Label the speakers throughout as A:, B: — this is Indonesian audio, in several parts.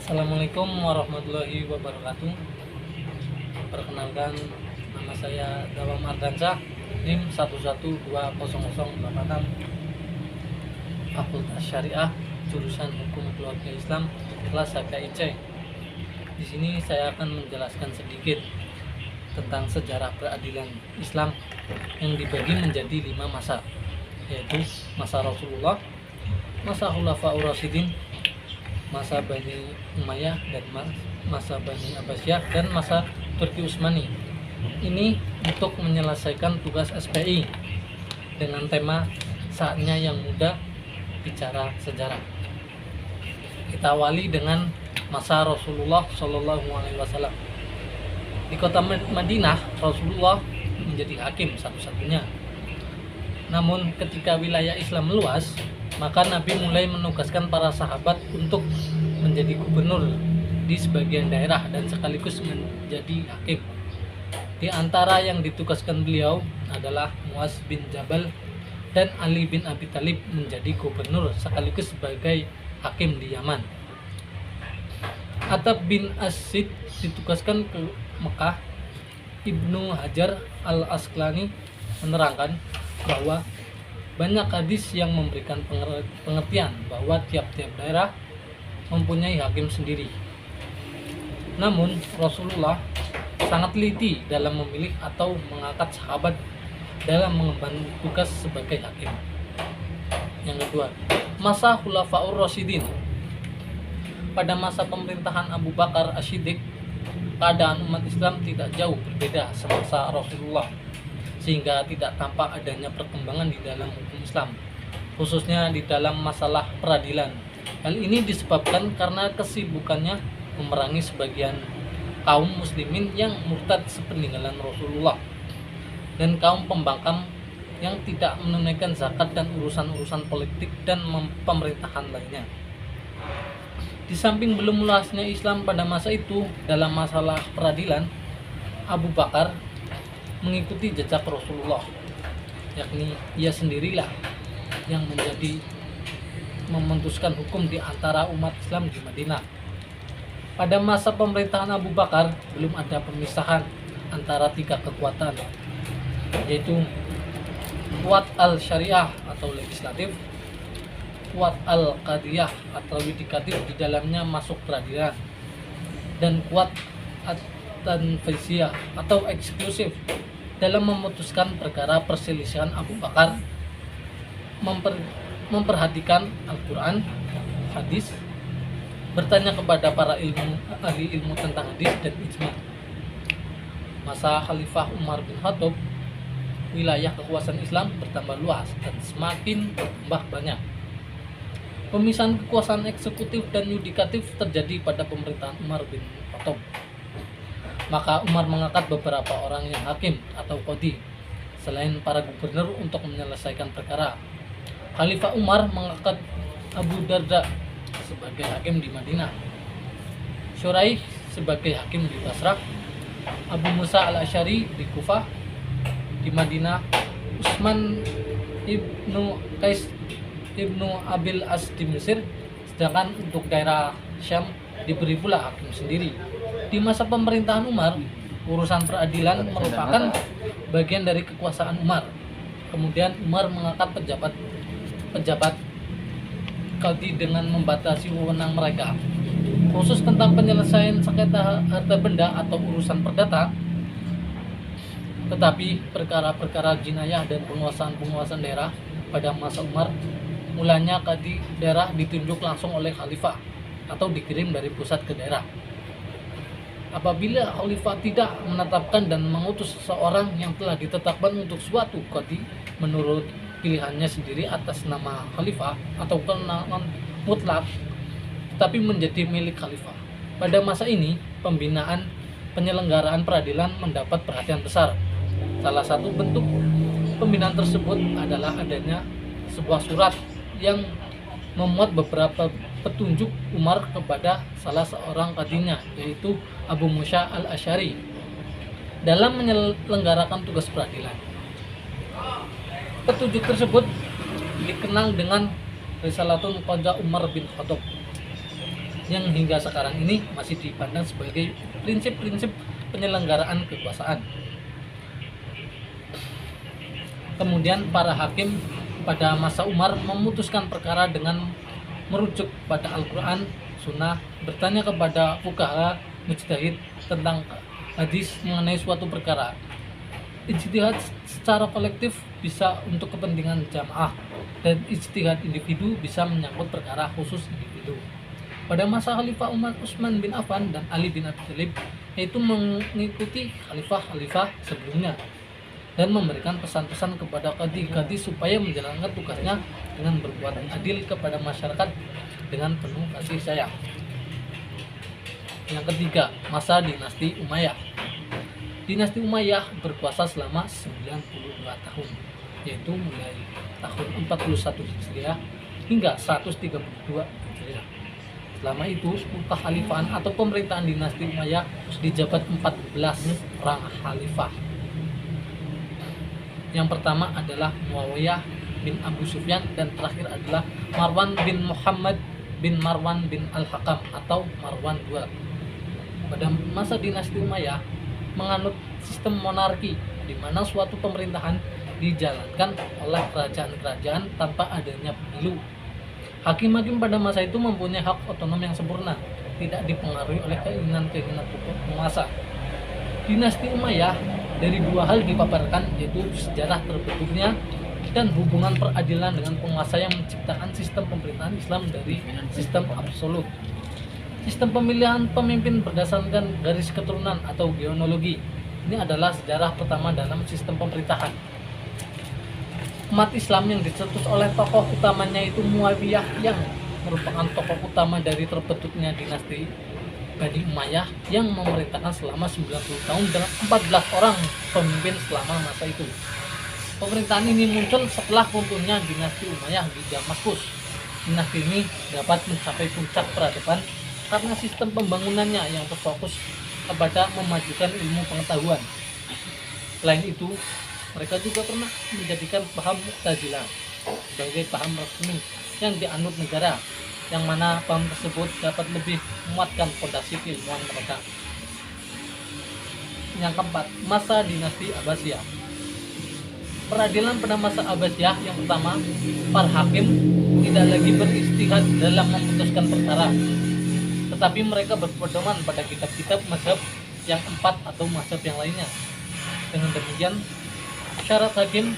A: Assalamualaikum warahmatullahi wabarakatuh. Perkenalkan, nama saya Dawam Ardansyah, NIM 1120086, Fakultas Syariah, jurusan Hukum Keluarga Islam, kelas HKIC. Di sini saya akan menjelaskan sedikit tentang sejarah peradilan Islam yang dibagi menjadi 5 masa, yaitu masa Rasulullah, masa Khulafaur Rasyidin, masa Bani Umayyah, dan masa Bani Abbasiyah, dan masa Turki Utsmani. Ini untuk menyelesaikan tugas SPI dengan tema Saatnya Yang Muda Bicara Sejarah. Kita awali dengan masa Rasulullah Shallallahu Alaihi Wasallam. Di kota Madinah, Rasulullah menjadi hakim satu-satunya. Namun ketika wilayah Islam meluas, maka Nabi mulai menugaskan para sahabat untuk menjadi gubernur di sebagian daerah dan sekaligus menjadi hakim. Di antara yang ditugaskan beliau adalah Muaz bin Jabal dan Ali bin Abi Thalib menjadi gubernur sekaligus sebagai hakim di Yaman. Attab bin Asid ditugaskan ke Mekah. Ibnu Hajar al-Asqalani menerangkan bahwa banyak hadis yang memberikan pengertian bahwa tiap-tiap daerah mempunyai hakim sendiri. Namun Rasulullah sangat teliti dalam memilih atau mengangkat sahabat dalam mengemban tugas sebagai hakim. Yang kedua, masa Khulafaur Rasyidin. Pada masa pemerintahan Abu Bakar As-Siddiq, keadaan umat Islam tidak jauh berbeda semasa Rasulullah, sehingga tidak tampak adanya perkembangan di dalam hukum Islam, khususnya di dalam masalah peradilan. Hal ini disebabkan karena kesibukannya memerangi sebagian kaum muslimin yang murtad sepeninggalan Rasulullah dan kaum pembangkang yang tidak menunaikan zakat dan urusan-urusan politik dan pemerintahan lainnya. Di samping belum luasnya Islam pada masa itu dalam masalah peradilan, Abu Bakar mengikuti jejak Rasulullah, yakni ia sendirilah yang memutuskan hukum di antara umat Islam di Madinah. Pada masa pemerintahan Abu Bakar belum ada pemisahan antara 3 kekuatan, yaitu Quwat al-Syariah atau legislatif, Quwat al-Qadiyah atau yudikatif, di dalamnya masuk peradilan, dan Quwat at-Tanfisiyah atau eksklusif dalam memutuskan perkara perselisihan. Abu Bakar memperhatikan Al-Quran, hadis, bertanya kepada para ahli ilmu tentang hadis dan ijma. Masa Khalifah Umar bin Khattab, wilayah kekuasaan Islam bertambah luas dan semakin bertambah banyak. Pemisahan kekuasaan eksekutif dan yudikatif terjadi pada pemerintahan Umar bin Khattab. Maka Umar mengangkat beberapa orang yang hakim atau qadhi selain para gubernur untuk menyelesaikan perkara. Khalifah Umar mengangkat Abu Darda sebagai hakim di Madinah, Syuraih sebagai hakim di Basrah, Abu Musa al-Asy'ari di Kufah. Di Madinah, Utsman ibnu Qais ibnu Abil As di Mesir, sedangkan untuk daerah Syam diberi pula hakim sendiri. Di masa pemerintahan Umar, urusan peradilan merupakan bagian dari kekuasaan Umar. Kemudian Umar mengangkat pejabat qadhi dengan membatasi wewenang mereka, khusus tentang penyelesaian sengketa harta benda atau urusan perdata. Tetapi perkara-perkara jinayah dan penguasaan daerah pada masa Umar, mulanya qadhi daerah ditunjuk langsung oleh khalifah atau dikirim dari pusat ke daerah. Apabila khalifah tidak menetapkan dan mengutus seseorang yang telah ditetapkan untuk suatu qadhi menurut pilihannya sendiri atas nama khalifah atau kewenangan mutlak, tetapi menjadi milik khalifah. Pada masa ini, penyelenggaraan peradilan mendapat perhatian besar. Salah satu bentuk pembinaan tersebut adalah adanya sebuah surat yang memuat beberapa petunjuk Umar kepada salah seorang qadhinya, yaitu Abu Musa al-Asy'ari, dalam menyelenggarakan tugas peradilan. Petunjuk tersebut dikenal dengan Risalatun Qadha Umar bin Khattab, yang hingga sekarang ini masih dipandang sebagai prinsip-prinsip penyelenggaraan kekuasaan. Kemudian para hakim pada masa Umar memutuskan perkara dengan merujuk pada Al-Quran, Sunnah, bertanya kepada fuqaha mujtahid tentang hadis mengenai suatu perkara. Ijtihad secara kolektif bisa untuk kepentingan jamaah, dan ijtihad individu bisa menyangkut perkara khusus individu. Pada masa Khalifah Umar, Utsman bin Affan dan Ali bin Abi Thalib, yaitu mengikuti khalifah-khalifah sebelumnya dan memberikan pesan-pesan kepada qadhi-qadhi supaya menjalankan tugasnya dengan berbuat adil kepada masyarakat dengan penuh kasih sayang. Yang ketiga, masa dinasti Umayyah. Dinasti Umayyah berkuasa selama 92 tahun, yaitu mulai tahun 41 Hijriah hingga 132 Hijriah. Selama itu, kekhalifahan atau pemerintahan dinasti Umayyah dijabat 14 orang khalifah. Yang pertama adalah Muawiyah bin Abu Sufyan, dan terakhir adalah Marwan bin Muhammad bin Marwan bin Al-Hakam atau Marwan II. Pada masa dinasti Umayyah menganut sistem monarki, di mana suatu pemerintahan dijalankan oleh kerajaan-kerajaan tanpa adanya pemilu. Hakim-hakim pada masa itu mempunyai hak otonom yang sempurna, tidak dipengaruhi oleh keinginan-keinginan penguasa. Dinasti Umayyah dari dua hal dipaparkan, yaitu sejarah terbentuknya dan hubungan peradilan dengan penguasa yang menciptakan sistem pemerintahan Islam dari sistem absolut. Sistem pemilihan pemimpin berdasarkan garis keturunan atau genealogi. Ini adalah sejarah pertama dalam sistem pemerintahan. Umat Islam yang dicetus oleh tokoh utamanya itu Muawiyah, yang merupakan tokoh utama dari terbentuknya dinasti Bani Umayyah yang memerintahkan selama 90 tahun dengan 14 orang pemimpin selama masa itu. Pemerintahan ini muncul setelah runtuhnya dinasti Umayyah di Damaskus. Dinasti ini dapat mencapai puncak peradaban karena sistem pembangunannya yang berfokus kepada memajukan ilmu pengetahuan. Selain itu, mereka juga pernah menjadikan paham Mu'tazilah sebagai paham resmi yang dianut negara, yang mana paham tersebut dapat lebih menguatkan fondasi keilmuan mereka. Yang keempat, masa dinasti Abbasiyah. Peradilan pada masa Abbasiyah yang pertama, para hakim tidak lagi beristihad dalam memutuskan perkara, tetapi mereka berpedoman pada kitab-kitab mazhab yang empat atau mazhab yang lainnya. Dengan demikian, syarat hakim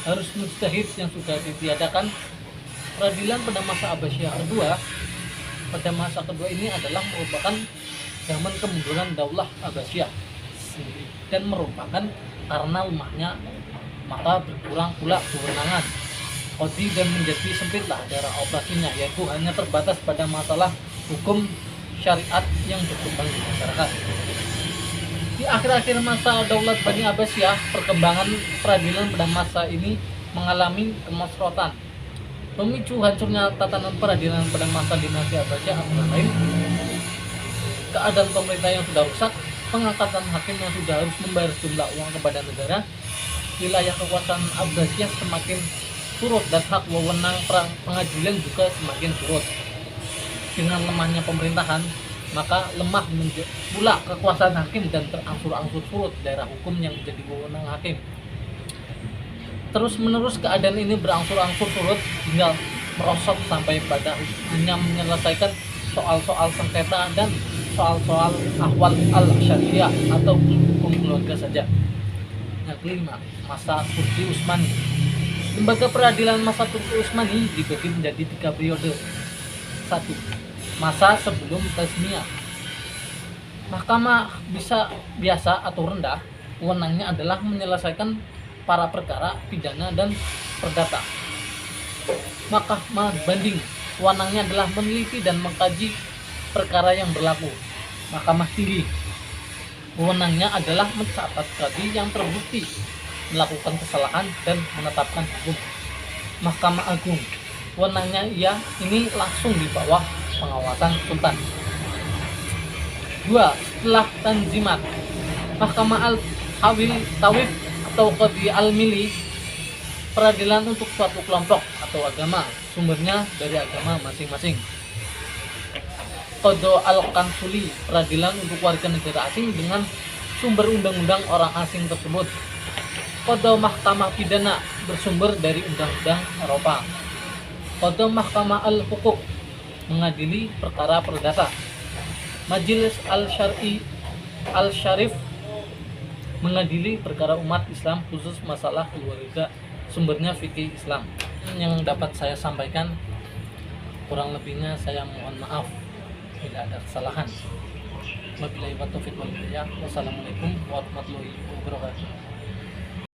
A: harus mujtahid yang sudah ditiadakan. Peradilan pada masa Abbasiyah kedua, pada masa kedua ini adalah merupakan zaman kemunduran Daulah Abbasiyah dan merupakan karena lemahnya maka berkurang pula kewenangan qadhi dan menjadi sempitlah daerah operasinya, yaitu hanya terbatas pada masalah hukum syariat yang berkembang di masyarakat. Di akhir-akhir masa Daulat Bani Abbasiyah, perkembangan peradilan pada masa ini mengalami kemusrotan. Pemicu hancurnya tatanan peradilan pada masa dinasti Abbasiyah antara lain keadaan pemerintah yang sudah rusak, pengangkatan hakim yang sudah harus membayar sejumlah uang kepada negara, wilayah kekuasaan Abbasiyah semakin surut dan hak wewenang pengadilan juga semakin surut. Dengan lemahnya pemerintahan, maka lemah pula kekuasaan hakim dan terangsur-angsur surut daerah hukum yang menjadi wewenang hakim. Terus-menerus keadaan ini berangsur-angsur surut hingga merosot sampai pada hanya menyelesaikan soal-soal sengketa dan soal-soal ahwal al-syariah atau hukum keluarga saja. Yang kelima, masa Turki Utsmani. Lembaga peradilan masa Turki Utsmani dibagi menjadi 3 periode. 1. Masa sebelum Tasmiyah. Mahkamah biasa atau rendah, wewenangnya adalah menyelesaikan para perkara pidana dan perdata. Mahkamah banding, wewenangnya adalah meneliti dan mengkaji perkara yang berlaku. Mahkamah tinggi, wewenangnya adalah mencatat qadhi yang terbukti melakukan kesalahan dan menetapkan hukum. Mahkamah agung, wewenangnya ini langsung di bawah pengawasan sultan. 2. Setelah tanzimat, Mahkamah al-Tawif atau Qadhi al-Mili, peradilan untuk suatu kelompok atau agama, sumbernya dari agama masing-masing. Qada al-Qansuli, peradilan untuk warga negara asing dengan sumber undang-undang orang asing tersebut. Qada Mahkamah Pidana, bersumber dari undang-undang Eropa. Qada Mahkamah al-Hukuk, mengadili perkara perdata. Majelis al-Syar'i al-Syarif, mengadili perkara umat Islam khusus masalah keluarga, sumbernya fikih Islam. Yang dapat saya sampaikan, kurang lebihnya saya mohon maaf bila ada kesalahan. Wabillahi taufiq wal hidayah. Wassalamualaikum warahmatullahi wabarakatuh.